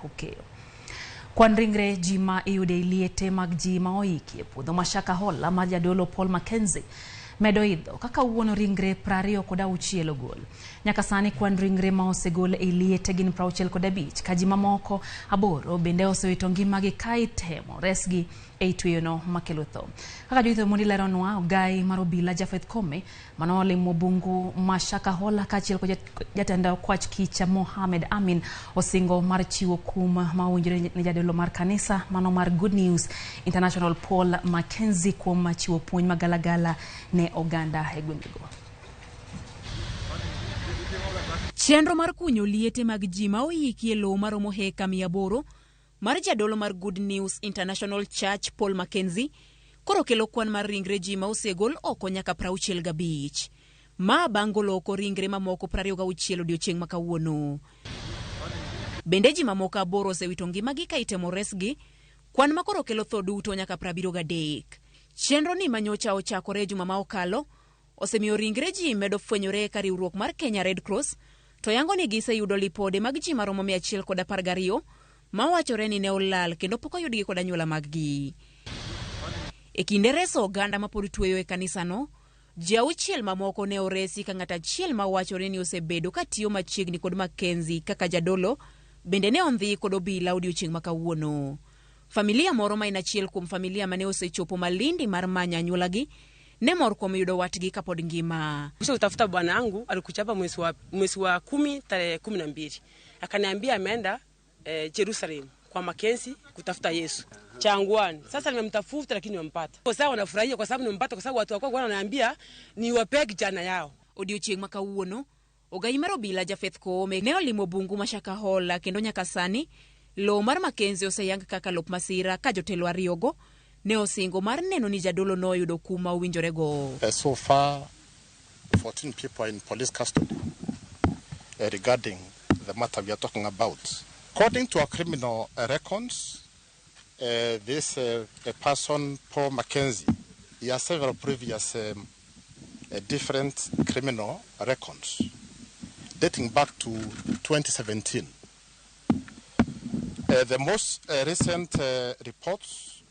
Hukeo. Kwan ringre jima iyude liete mag jima oiki e puodho mashaka hola mar jadolo Paul Makenzie medo idho kaka wuono ringre 26 ogol. Nyaka sani kwan ringre ma osegol e liete gin 65 ka jima moko 8 bende osewito ngimagi ka itemo resgi e tweyono makelo tho. Kaka joitho mondi leronwa ogai mar obila Jafeth Kome mano limo bungu mashaka hola kachiel kod jatenda kwach kicha Mohamed Amin osingo mar chiwo kum ma owinjore ne jadolo mar kanisa mano mar Good News International Paul Makenzie kuom chiwo puonj magalagala ne oganda e gwengego. Chenro mar kunyo liete mag jima oyiki e lowo maromo heka 800 mar jadolo mar Good News International Church Paul Makenzie koro kelo kwan mar ringre jima osegol oko nyaka 65 ma bango loko ringre mamoko 26 odiochieng' makawuono. Bende jima moko 8 osewito ngimagi ka itemo resgi, kwan makoro kelo tho duto nyaka 73. Chenro ni manyocha ochakore juma ma okalo osemiyo ringre ji medo fwenyore ka riwruok mar Kenya Red Cross to yango ni giseyudo lipode mag ji maromo 112 ma wachore ni ne olal kendo pok oyudgi kod anyuola maggi. E kinde reso oganda ma pod tweyo e kanisa no, ji 6 mamoko ne oresi ka ng'at achiel ma wachore ni osebedo ka tiyo machiegni kod Makenzie kaka jadolo bende ne ondhi kod obila odiochieng' makawuono. Familia moro ma inachiel kuom familia mane osechopo Malindi mar manya anyuolagi ne mor kuom yudo watgi kapod ngima. Utafuta bwana wangu alikuchapa mwezi wa 10 tarehe 12. Akaniambia ameenda Jerusalem kwa Makenzie kutafuta Yesu. Changwani. Sasa nimemtafuta lakini nimempata. Kwa sababu wanafurahia kwa sababu nimempata kwa sababu watu wako wananiambia ni wapeki jana yao. Odiochieng' makawuono ogai mar obila Jafeth Kome ne olimo bungu mashaka hola kendo nyaka sani lo mar Makenzie oseyang kaka lop masira ka jotelo ariyogo ne osingo mar neno ni jadolo no yudo kuma owinjorego. So far 14 people are in police custody regarding the matter we are talking about. According to our criminal records, this person, Paul Makenzie, he has several previous different criminal records dating back to 2017. The most recent reports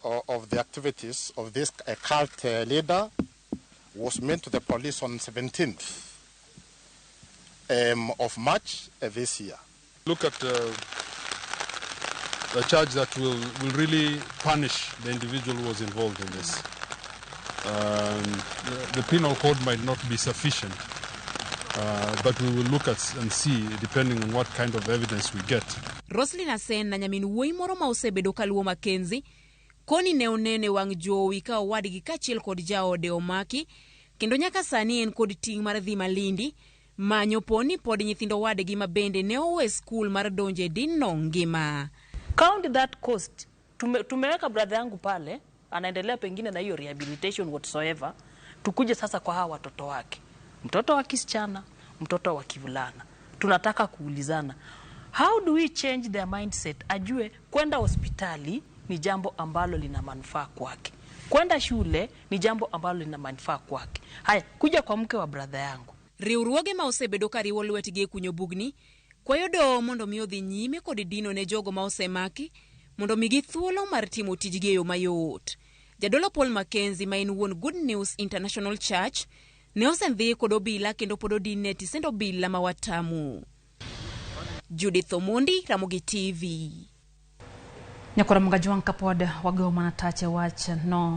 of the activities of this cult leader was made to the police on 17th of March this year. Look at the charge that will really punish the individual who was involved in this. The penal code might not be sufficient, but we will look at and see depending on what kind of evidence we get. Roslyn Sen na nyamin wuoyi moro ma osebedo kaluwo Makenzie koni ne onene wang' jowi ka owadgi kachiel kod Jaod omaki kendo nyaka sani en kod ting' mar dhi Malindi manyo poni pod nyithindo wadgi ma bende ne owe school mar donje dinno ngima. Count that cost. Tumeweka brother yangu pale anaendelea pengine na hiyo rehabilitation whatsoever. Tukuje sasa kwa hawa watoto wake. Mtoto wa kisichana, mtoto wa kivulana. Tunataka kuulizana. How do we change their mindset? Ajue kwenda hospitali ni jambo ambalo lina manufaa kwake. Kwenda shule ni jambo ambalo lina manufaa kwake. Haya, kuja kwa mke wa brother yangu. Riwruoge ma osebedo ka riwo lwetgi kunyo bugni kwayo do mondo mi odhi nyime kod dino ne jogo ma osemaki mondo migi thuolo mar timo tijgi e yo mayot. Jadolo Paul Makenzie ma en wuon Good News International Church ne osendhi kod obila kendo pod odine tisendo obila ma watamu. Judith Omondi, Ramogi TV. Nyakora mga juang kapod wagaw manatache wach no